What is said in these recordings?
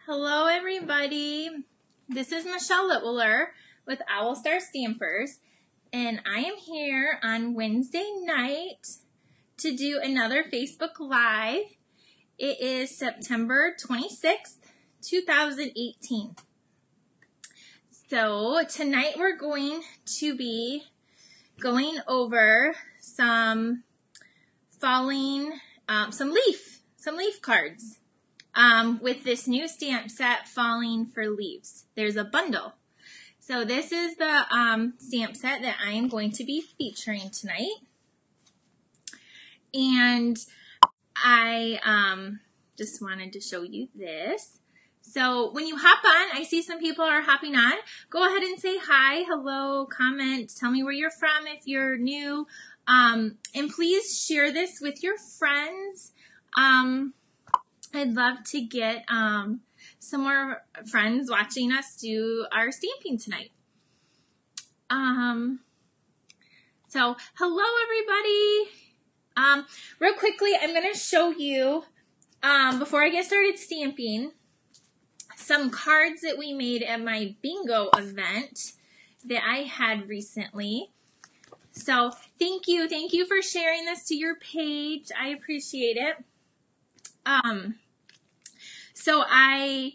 Hello everybody, this is Michelle Litwiller with Owl Star Stampers, and I am here on Wednesday night to do another Facebook Live. It is September 26th, 2018. So tonight we're going to be going over some leaf cards. With this new stamp set, Falling for Leaves. There's a bundle. So this is the stamp set that I am going to be featuring tonight. And I just wanted to show you this. So when you hop on, I see some people are hopping on. Go ahead and say hi, hello, comment, tell me where you're from if you're new. And please share this with your friends. I'd love to get some more friends watching us do our stamping tonight. So hello everybody. Real quickly, I'm going to show you, before I get started stamping, some cards that we made at my bingo event that I had recently. So thank you for sharing this to your page. I appreciate it. So I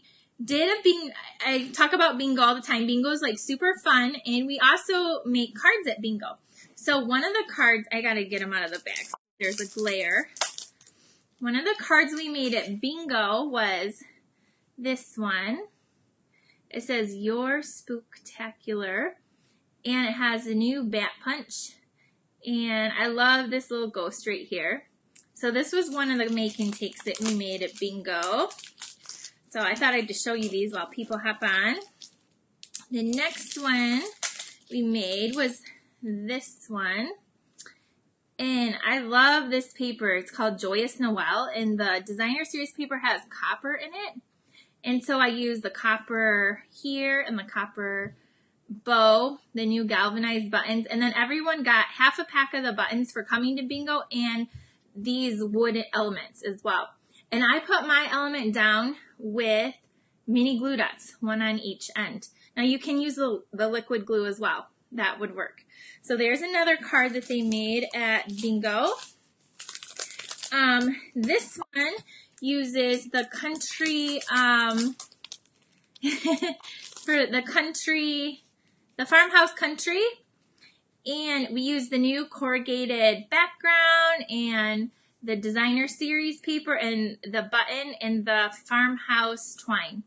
talk about bingo all the time. Bingo is like super fun, and we also make cards at bingo. So one of the cards, I gotta get them out of the bag. There's a glare. One of the cards we made at bingo was this one. It says, "You're Spooktacular," and it has a new bat punch. And I love this little ghost right here. So this was one of the make and takes that we made at bingo. So I thought I'd just show you these while people hop on. The next one we made was this one. And I love this paper. It's called Joyous Noel. And the designer series paper has copper in it. And so I used the copper here and the copper bow, the new galvanized buttons. And then everyone got half a pack of the buttons for coming to bingo and these wooden elements as well. And I put my element down with mini glue dots, one on each end. Now you can use the liquid glue as well. That would work. So there's another card that they made at bingo. This one uses the country, for the farmhouse country. And we use the new corrugated background and the designer series paper and the button and the farmhouse twine.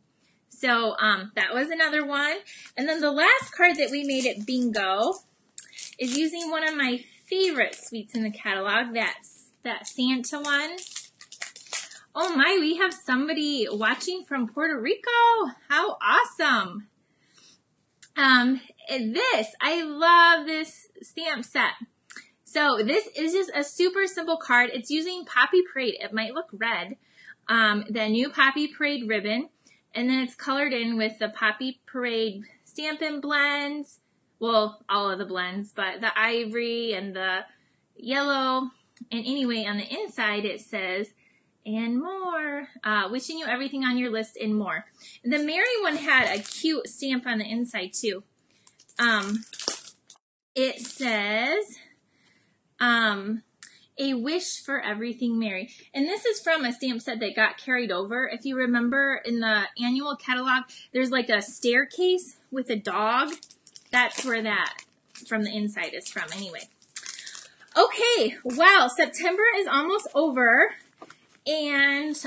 So that was another one. And then the last card that we made at bingo is using one of my favorite sweets in the catalog, that Santa one. Oh my, we have somebody watching from Puerto Rico. How awesome. I love this stamp set. So this is just a super simple card. It's using Poppy Parade. It might look red. The new Poppy Parade ribbon. And then it's colored in with the Poppy Parade Stampin' blends. Well, all of the blends, but the ivory and the yellow. And anyway, on the inside it says, "And more. Wishing you everything on your list and more." The Mary one had a cute stamp on the inside too. It says, "A wish for everything Mary." And this is from a stamp set that got carried over. If you remember in the annual catalog, there's like a staircase with a dog. That's where that from the inside is from anyway. Okay, well, September is almost over. And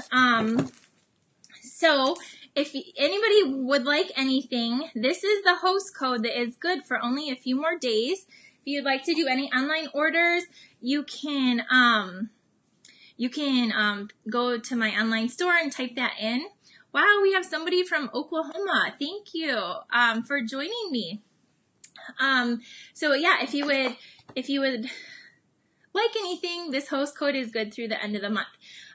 so if anybody would like anything, this is the host code that is good for only a few more days. If you'd like to do any online orders, you can go to my online store and type that in. Wow, we have somebody from Oklahoma. Thank you for joining me. So yeah, if you would like anything, this host code is good through the end of the month.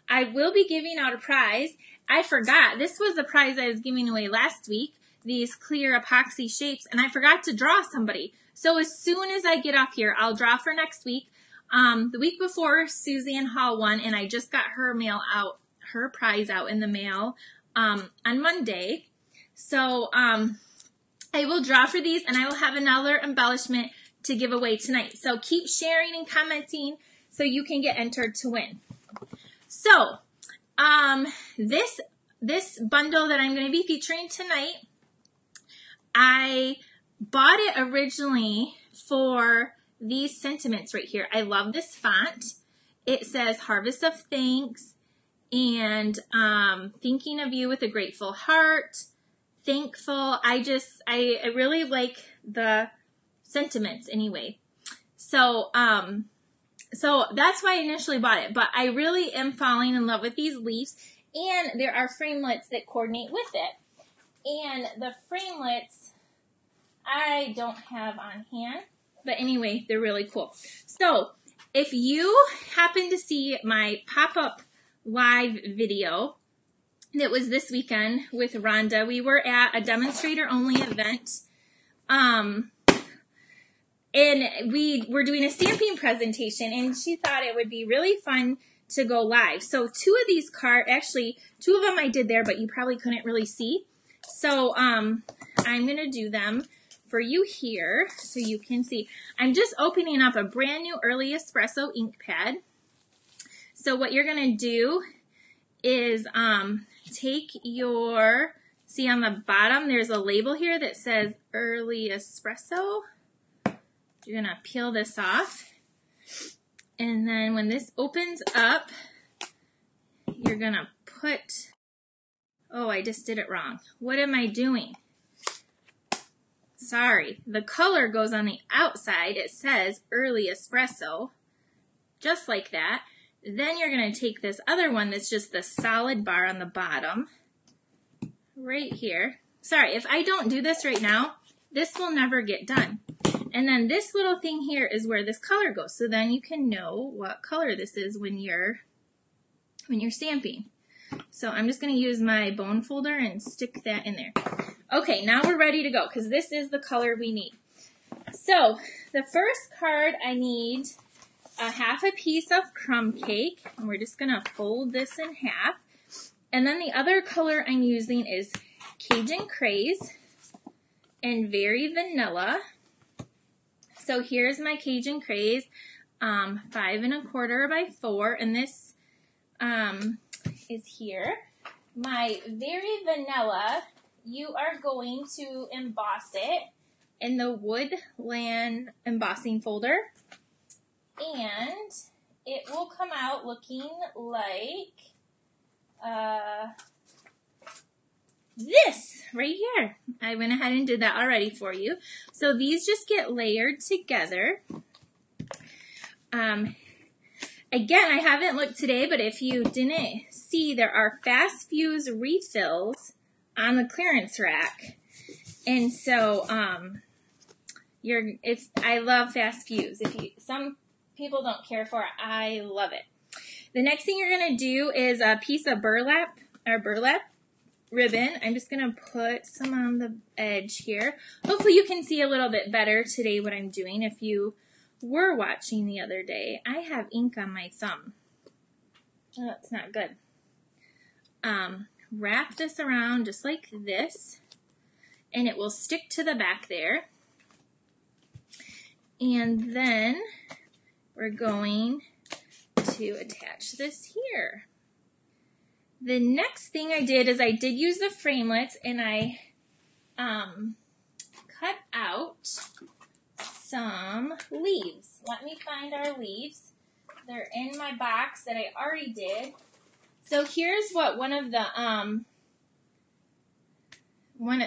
I will be giving out a prize. I forgot. This was the prize I was giving away last week, these clear epoxy shapes, and I forgot to draw somebody. So as soon as I get off here, I'll draw for next week. The week before, Suzanne Hall won, and I just got her prize out in the mail on Monday. So I will draw for these, and I will have another embellishment to give away tonight. So keep sharing and commenting so you can get entered to win. So this bundle that I'm going to be featuring tonight, I bought it originally for these sentiments right here. I love this font. It says Harvest of Thanks and thinking of you with a grateful heart, thankful. I really like the sentiments anyway. So so that's why I initially bought it, but I really am falling in love with these leaves, and there are framelits that coordinate with it. And the framelits I don't have on hand, but anyway, they're really cool. So if you happen to see my pop-up live video that was this weekend with Rhonda, we were at a demonstrator only event. And we were doing a stamping presentation, and she thought it would be really fun to go live. So two of these cards, actually, two of them I did there, but you probably couldn't really see. So I'm going to do them for you here so you can see. I'm just opening up a brand new Early Espresso ink pad. So what you're going to do is take your, see on the bottom, there's a label here that says Early Espresso. You're going to peel this off, and then when this opens up, you're going to put, oh, I just did it wrong. What am I doing? Sorry. The color goes on the outside. It says Early Espresso, just like that. Then you're going to take this other one that's just the solid bar on the bottom, right here. Sorry, if I don't do this right now, this will never get done. And then this little thing here is where this color goes. So then you can know what color this is when you're stamping. So I'm just going to use my bone folder and stick that in there. Okay, now we're ready to go because this is the color we need. So the first card, I need a half a piece of crumb cake, and we're just going to fold this in half. And then the other color I'm using is Cajun Craze and Very Vanilla. So here's my Cajun Craze, 5 1/4 by 4, and this is here. My Very Vanilla, you are going to emboss it in the Woodland embossing folder, and it will come out looking like this right here. I went ahead and did that already for you. So these just get layered together. Again, I haven't looked today, but if you didn't see, there are Fast Fuse refills on the clearance rack. And so I love Fast Fuse. Some people don't care for it, I love it. The next thing you're going to do is a piece of burlap ribbon. I'm just going to put some on the edge here. Hopefully you can see a little bit better today what I'm doing. If you were watching the other day, I have ink on my thumb. Oh, it's not good. Wrap this around just like this, and it will stick to the back there. And then we're going to attach this here. The next thing I did is I did use the framelits, and I cut out some leaves. Let me find our leaves. They're in my box that I already did. So here's what one of the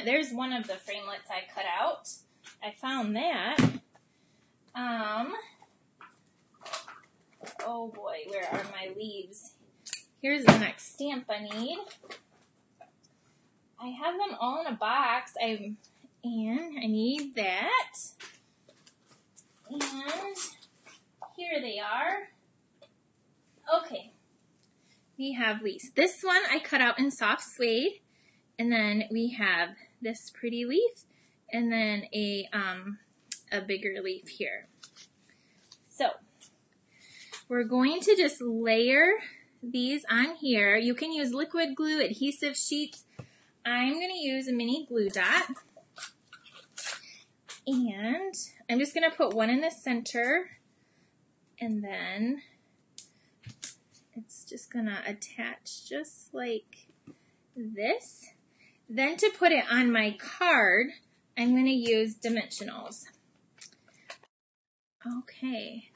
there's one of the framelits I cut out. I found that. Oh boy, where are my leaves? Here's the next stamp I need. I have them all in a box. And I need that. And here they are. Okay. We have leaves. This one I cut out in soft suede. And then we have this pretty leaf. And then a bigger leaf here. So we're going to just layer these on here. You can use liquid glue, adhesive sheets. I'm going to use a mini glue dot. And I'm just going to put one in the center. And then it's just going to attach just like this. Then to put it on my card, I'm going to use dimensionals. Okay.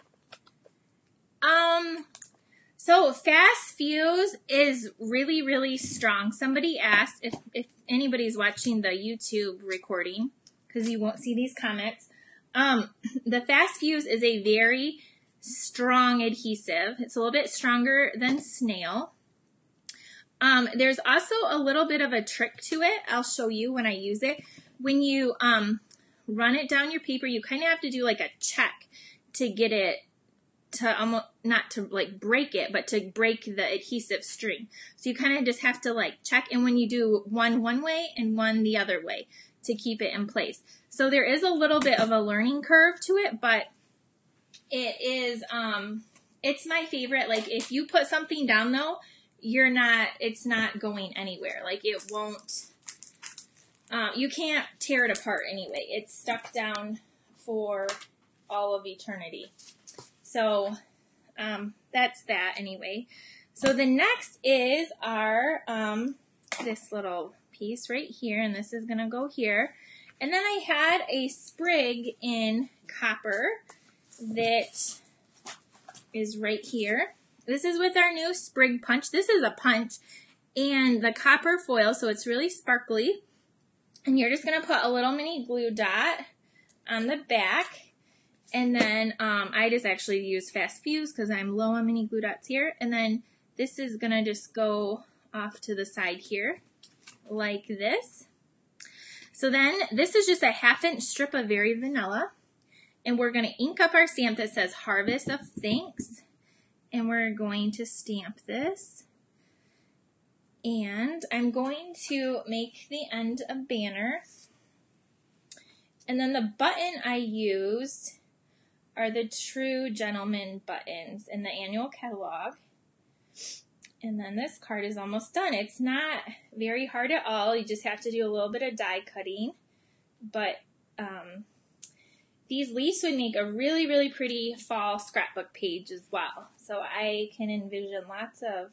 So Fast Fuse is really, really strong. Somebody asked if anybody's watching the YouTube recording, because you won't see these comments. The Fast Fuse is a very strong adhesive. It's a little bit stronger than snail. There's also a little bit of a trick to it. I'll show you when I use it. When you run it down your paper, you kind of have to do like a check to get it to almost, not to like break it, but to break the adhesive string. So you kind of just have to like check, and when you do one way and one the other way to keep it in place. So there is a little bit of a learning curve to it, but it is, it's my favorite. Like if you put something down though, it's not going anywhere. Like it won't, you can't tear it apart anyway. It's stuck down for all of eternity. So, that's that anyway. So the next is our, this little piece right here, and this is going to go here. And then I had a sprig in copper that is right here. This is with our new sprig punch. This is a punch and the copper foil, so it's really sparkly. And you're just going to put a little mini glue dot on the back. And then I just actually use Fast Fuse because I'm low on mini glue dots here. And then this is going to just go off to the side here like this. So then this is just a 1/2 inch strip of Very Vanilla. And we're going to ink up our stamp that says Harvest of Thanks. And we're going to stamp this. And I'm going to make the end a banner. And then the button I used are the True Gentleman buttons in the annual catalog. And then this card is almost done. It's not very hard at all. You just have to do a little bit of die cutting. But these leaves would make a really, really pretty fall scrapbook page as well. So I can envision lots of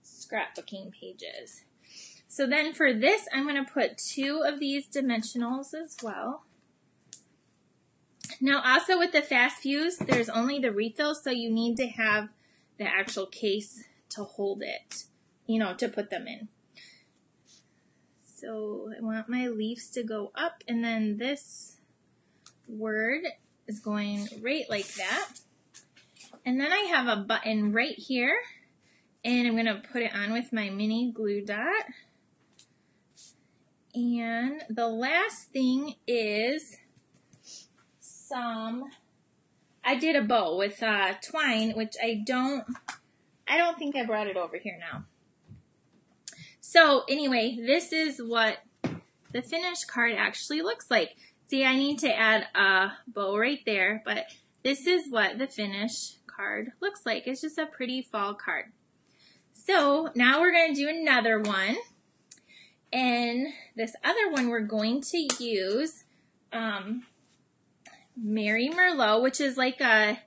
scrapbooking pages. So then for this, I'm going to put 2 of these dimensionals as well. Now also with the Fast Fuse, there's only the refills, so you need to have the actual case to hold it, you know, to put them in. So I want my leaves to go up, and then this word is going right like that. And then I have a button right here, and I'm going to put it on with my mini glue dot. And the last thing is I did a bow with twine, which I don't think I brought it over here now. So anyway, this is what the finished card actually looks like. See, I need to add a bow right there, but this is what the finished card looks like. It's just a pretty fall card. So now we're going to do another one. And this other one we're going to use Mary Merlot, which is like a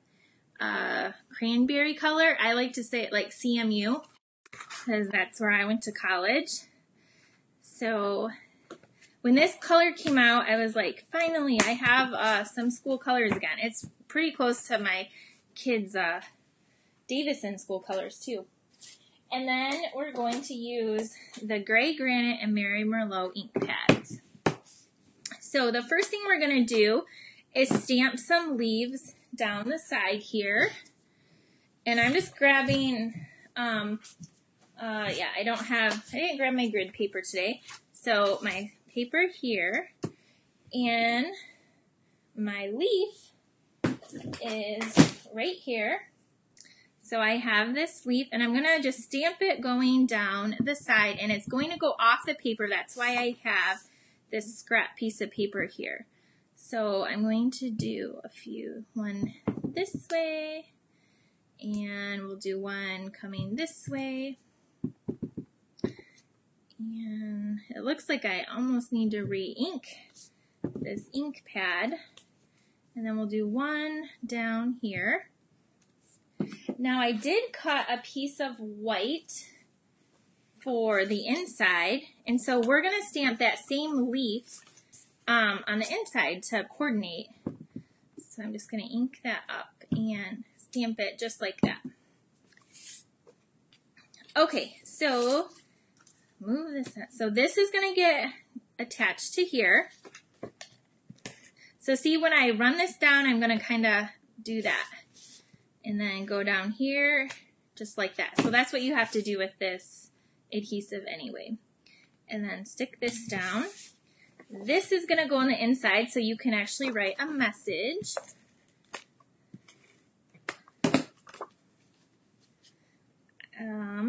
cranberry color. I like to say it like CMU because that's where I went to college. So when this color came out, I was like, finally, I have some school colors again. It's pretty close to my kids' Davison school colors too. And then we're going to use the Gray Granite and Mary Merlot ink pads. So the first thing we're going to do is stamp some leaves down the side here. And I'm just grabbing, I didn't grab my grid paper today. So my paper here, and my leaf is right here. So I have this leaf, and I'm going to just stamp it going down the side, and it's going to go off the paper. That's why I have this scrap piece of paper here. So I'm going to do one this way And we'll do one coming this way. And it looks like I almost need to re-ink this ink pad. And then we'll do one down here. Now I did cut a piece of white for the inside, and so we're going to stamp that same leaf on the inside to coordinate. So I'm just going to ink that up and stamp it just like that. Okay, so move this up. So this is going to get attached to here. So see, when I run this down, I'm going to kind of do that. And then go down here, just like that. So that's what you have to do with this adhesive anyway. And then stick this down. This is going to go on the inside so you can actually write a message.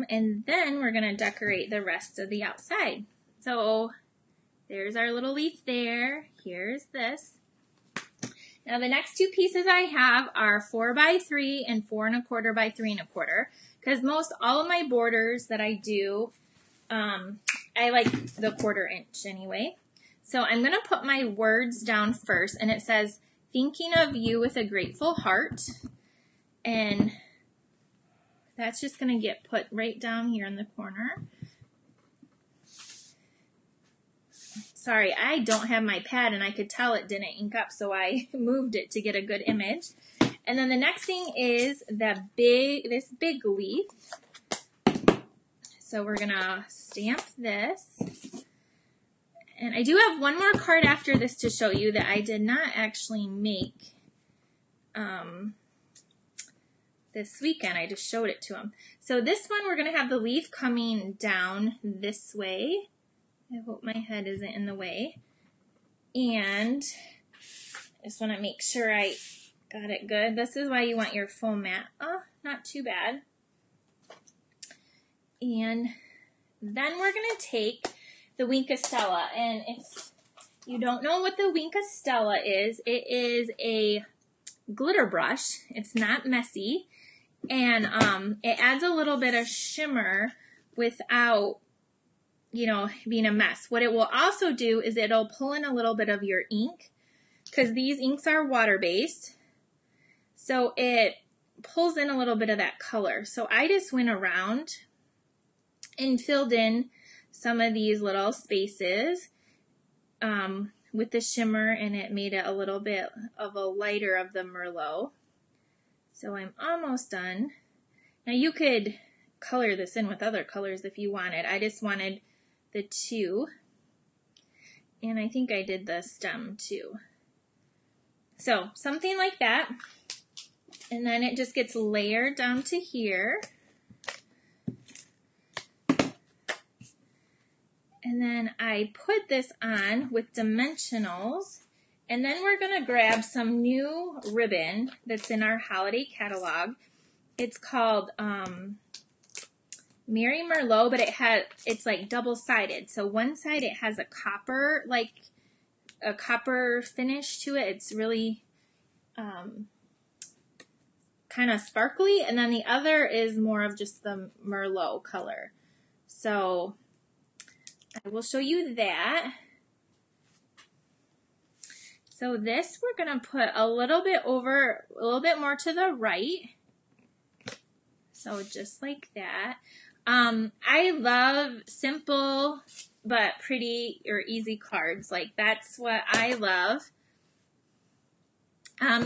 And then we're going to decorate the rest of the outside. So there's our little leaf there. Here's this. Now the next two pieces I have are 4x3 and 4 1/4 by 3 1/4, because most all of my borders that I do, I like the 1/4 inch anyway. So I'm going to put my words down first, and it says, "Thinking of you with a grateful heart," and that's just going to get put right down here in the corner. Sorry, I don't have my pad, and I could tell it didn't ink up, so I moved it to get a good image. And then the next thing is this big leaf. So we're going to stamp this. And I do have one more card after this to show you that I did not actually make this weekend. I just showed it to them. So this one, we're going to have the leaf coming down this way. I hope my head isn't in the way. And I just want to make sure I got it good. This is why you want your foam mat. Oh, not too bad. And then we're going to take the Wink of Stella. And if you don't know what the Wink of Stella is, it is a glitter brush. It's not messy. And it adds a little bit of shimmer without, you know, being a mess. What it will also do is it'll pull in a little bit of your ink, because these inks are water-based. So it pulls in a little bit of that color. So I just went around and filled in some of these little spaces with the shimmer, and it made it a little bit of a lighter of the Merlot. So I'm almost done. Now you could color this in with other colors if you wanted. I just wanted the two, and I think I did the stem too. So something like that, and then it just gets layered down to here. And then I put this on with dimensionals, and then we're going to grab some new ribbon that's in our holiday catalog. It's called Mary Merlot, but it's like double-sided. So one side it has a copper finish to it. It's really kind of sparkly, and then the other is more of just the Merlot color. So I will show you that. So this we're going to put a little bit more to the right. So just like that. I love simple but pretty or easy cards. Like, that's what I love.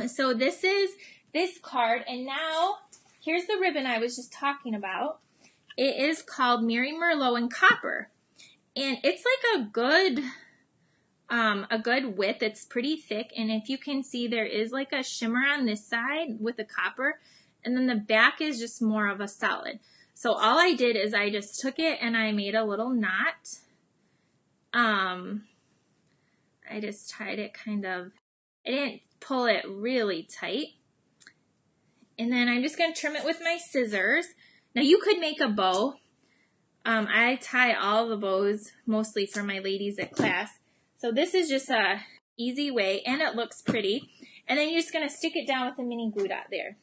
So this is this card, and now here's the ribbon I was just talking about. It is called Mary Merlot in Copper, and it's like a good width. It's pretty thick, and if you can see, there is like a shimmer on this side with the copper, and then the back is just more of a solid. So all I did is I just took it and I made a little knot. I just tied it I didn't pull it really tight. And then I'm just going to trim it with my scissors. Now you could make a bow. I tie all the bows mostly for my ladies at class. So this is just a easy way, and it looks pretty. And then you're just going to stick it down with a mini glue dot there.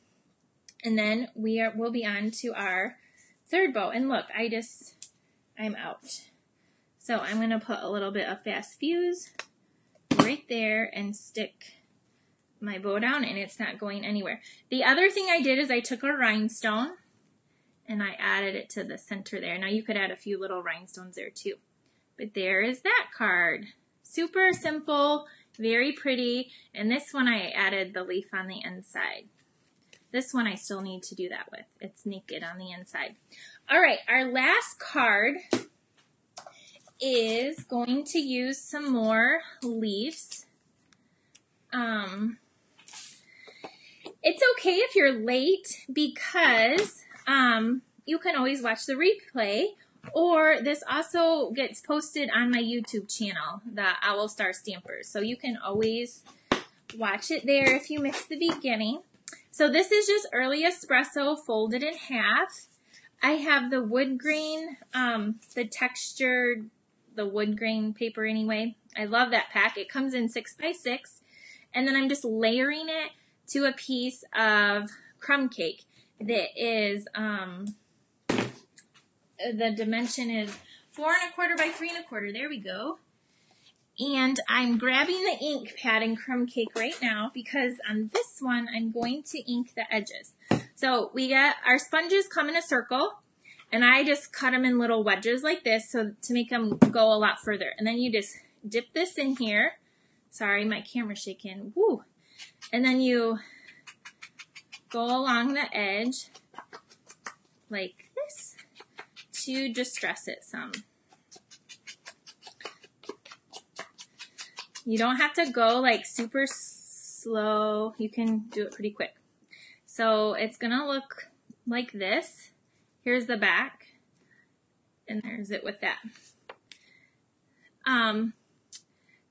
And then we'll be on to our third bow. And look, I'm out. So I'm going to put a little bit of fast fuse right there and stick my bow down, and it's not going anywhere. The other thing I did is I took a rhinestone and I added it to the center there. Now you could add a few little rhinestones there too. But there is that card. Super simple, very pretty. And this one I added the leaf on the inside. This one I still need to do that with. It's naked on the inside. All right, our last card is going to use some more leaves. It's okay if you're late because you can always watch the replay, or this also gets posted on my YouTube channel, the Owl Star Stampers. So you can always watch it there if you missed the beginning. So this is just early espresso folded in half. I have the wood grain, the textured, the wood grain paper anyway. I love that pack. It comes in 6x6. And then I'm just layering it to a piece of crumb cake that is, the dimension is 4 1/4 by 3 1/4. There we go. And I'm grabbing the ink pad and crumb cake right now because on this one, I'm going to ink the edges. So we got our sponges come in a circle, and I just cut them in little wedges like this so to make them go a lot further. And then you just dip this in here. Sorry, my camera's shaking. Woo. And then you go along the edge like this to distress it some. You don't have to go like super slow. You can do it pretty quick. So it's going to look like this. Here's the back. And there's it with that.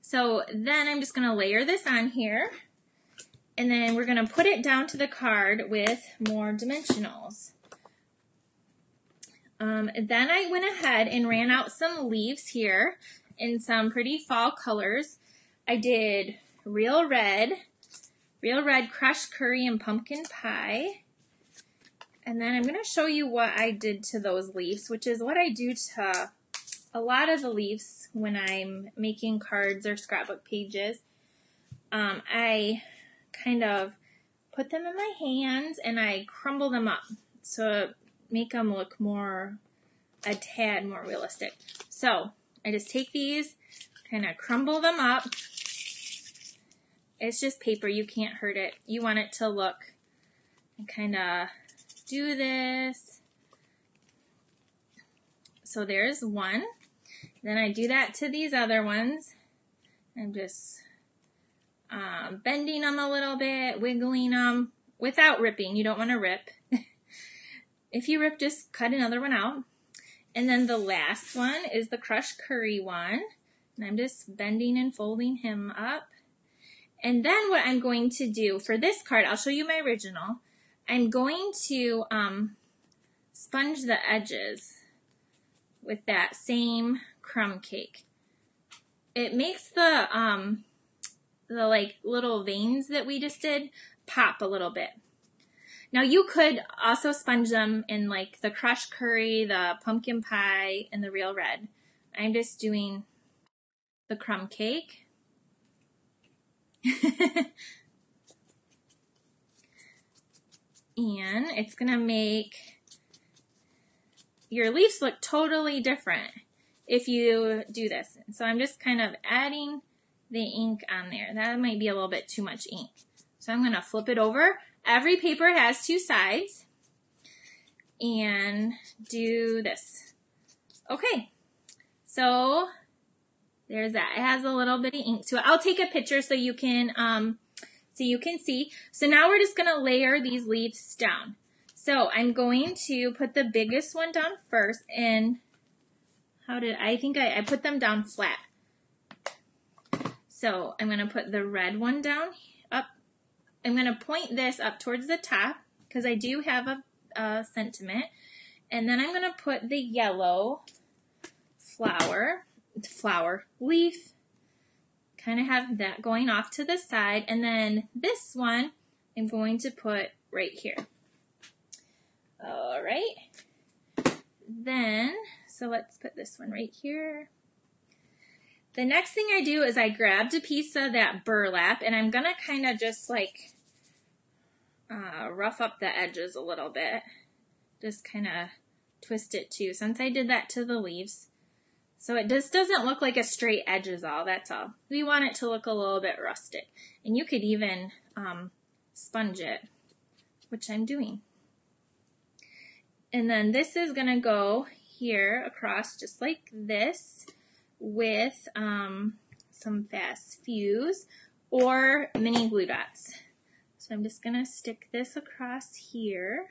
So then I'm just going to layer this on here. And then we're going to put it down to the card with more dimensionals. Then I went ahead and ran out some leaves here in some pretty fall colors. I did real red crushed curry, and pumpkin pie. And then I'm going to show you what I did to those leaves, which is what I do to a lot of the leaves when I'm making cards or scrapbook pages. I kind of put them in my hands and I crumble them up to make them look a tad more realistic. So I just take these, kind of crumble them up. It's just paper, you can't hurt it. You want it to look, and kind of do this. So there's one. Then I do that to these other ones. I'm just bending them a little bit, wiggling them without ripping. You don't want to rip. If you rip, just cut another one out. And then the last one is the crushed curry one. And I'm just bending and folding him up. And then what I'm going to do for this card, I'll show you my original. I'm going to sponge the edges with that same crumb cake. It makes the like little veins that we just did pop a little bit. Now you could also sponge them in like the crushed curry, the pumpkin pie, and the real red. I'm just doing the crumb cake. And it's going to make your leaves look totally different if you do this. So I'm just kind of adding the ink on there. That might be a little bit too much ink. So I'm going to flip it over. Every paper has two sides. And do this. Okay. So there's that. It has a little bit of ink to it. I'll take a picture so you can see. So now we're just going to layer these leaves down. So I'm going to put the biggest one down first, and I think I put them down flat. So I'm going to put the red one down up. I'm going to point this up towards the top because I do have a sentiment. And then I'm going to put the yellow leaf, kind of have that going off to the side. And then this one I'm going to put right here. All right. Then, so let's put this one right here. The next thing I do is I grabbed a piece of that burlap, and I'm going to kind of just like rough up the edges a little bit. Just kind of twist it too, since I did that to the leaves. So it just doesn't look like a straight edge is all, that's all. We want it to look a little bit rustic. And you could even sponge it, which I'm doing. And then this is going to go here across just like this with some fast fuse or mini glue dots. So I'm just going to stick this across here.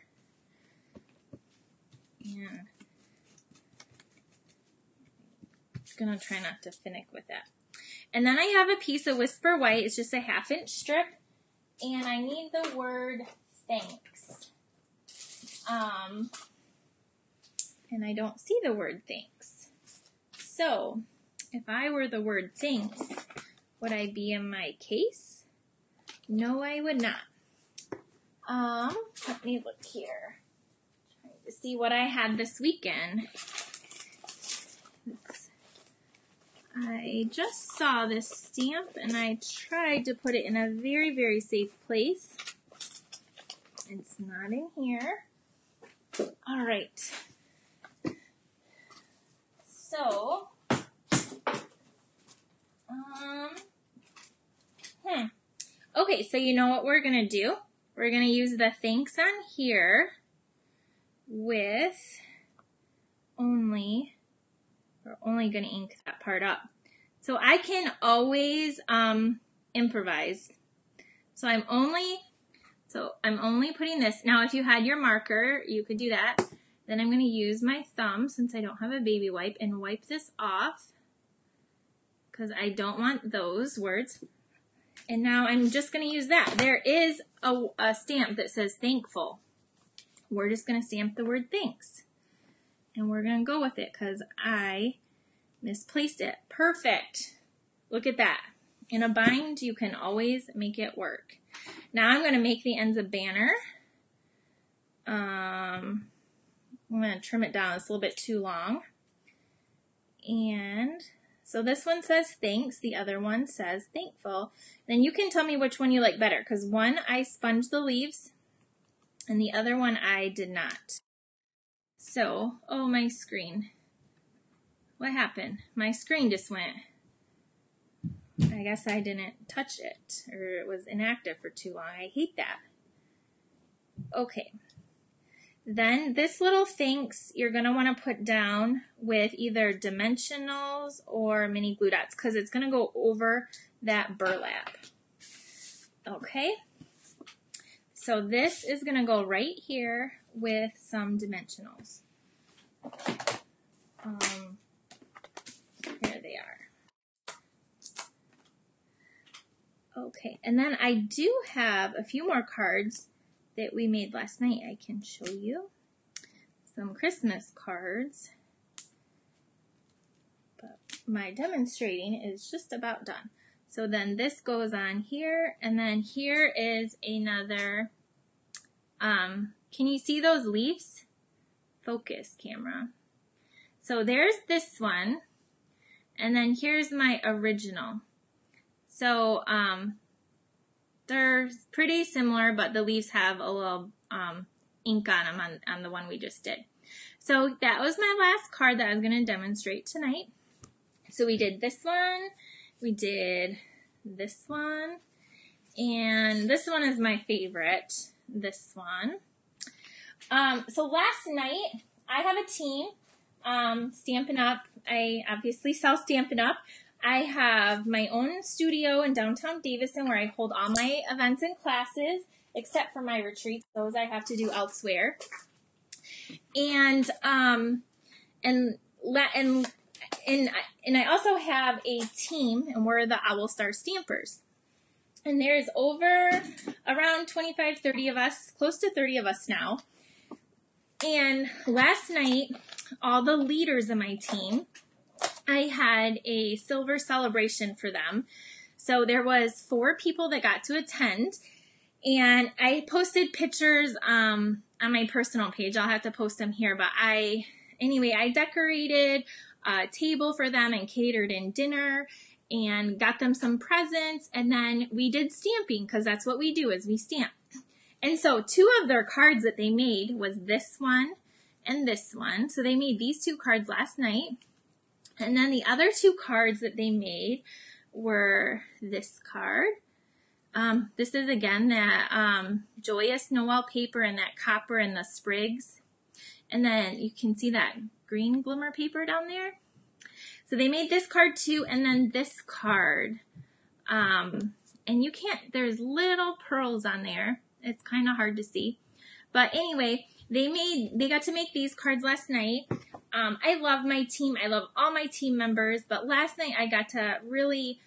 And gonna try not to finick with that. And then I have a piece of Whisper White. It's just a 1/2 inch strip, and I need the word thanks. And I don't see the word thanks. So if I were the word thanks, would I be in my case? No, I would not. Let me look here. Trying to see what I had this weekend. I just saw this stamp and I tried to put it in a very, very safe place. It's not in here. All right. So, okay, so you know what we're going to do? We're going to use the thanks on here with only... We're only going to ink that part up. So I can always improvise. So I'm only putting this. Now if you had your marker, you could do that. Then I'm going to use my thumb, since I don't have a baby wipe, and wipe this off because I don't want those words. And now I'm just going to use that. There is a stamp that says thankful. We're just going to stamp the word thanks. And we're going to go with it because I misplaced it. Perfect. Look at that. In a bind, you can always make it work. Now I'm going to make the ends a banner. I'm going to trim it down. It's a little bit too long. And so this one says thanks. The other one says thankful. Then you can tell me which one you like better, because one I sponged the leaves and the other one I did not. So, oh, my screen. What happened? My screen just went. I guess I didn't touch it, or it was inactive for too long. I hate that. Okay. Then this little thanks you're going to want to put down with either dimensionals or mini glue dots, because it's going to go over that burlap. Okay. So this is going to go right here with some dimensionals. Here they are. Okay, and then I do have a few more cards that we made last night. I can show you some Christmas cards. But my demonstrating is just about done. So then this goes on here, and then here is another, can you see those leaves? Focus, camera. So there's this one, and then here's my original. So they're pretty similar, but the leaves have a little ink on them on the one we just did. So that was my last card that I was going to demonstrate tonight. So we did this one, we did this one, and this one is my favorite, this one. So last night, I have a team, Stampin Up. I obviously sell Stampin Up. I have my own studio in downtown Davison where I hold all my events and classes, except for my retreats. Those I have to do elsewhere. And I also have a team, and we're the Owl Star Stampers. And there's around 25, 30 of us, close to 30 of us now. And last night, all the leaders of my team, I had a silver celebration for them. So there was 4 people that got to attend, and I posted pictures on my personal page. I'll have to post them here, but anyway, I decorated a table for them and catered in dinner and got them some presents, and then we did stamping, because that's what we do, is we stamp. And so 2 of their cards that they made was this one and this one. So they made these 2 cards last night. And then the other 2 cards that they made were this card. This is again that Joyous Noel paper and that copper and the sprigs. And then you can see that green glimmer paper down there. So they made this card too, and then this card. And you can't, there's little pearls on there. It's kind of hard to see. But anyway, they got to make these cards last night. I love my team. I love all my team members. But last night I got to really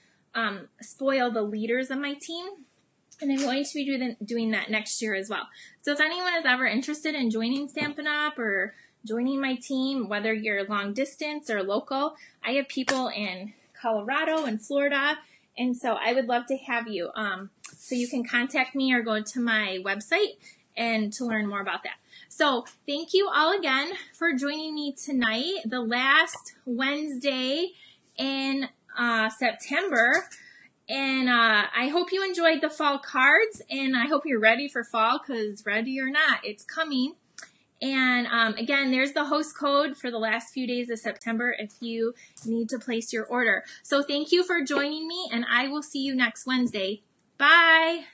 spoil the leaders of my team. And I'm going to be doing that next year as well. So if anyone is ever interested in joining Stampin' Up! Or joining my team, whether you're long distance or local, I have people in Colorado and Florida. And so I would love to have you. So you can contact me or go to my website and to learn more about that. So thank you all again for joining me tonight, the last Wednesday in September. And I hope you enjoyed the fall cards, and I hope you're ready for fall, because ready or not, it's coming. And again, there's the host code for the last few days of September if you need to place your order. So thank you for joining me, and I will see you next Wednesday. Bye!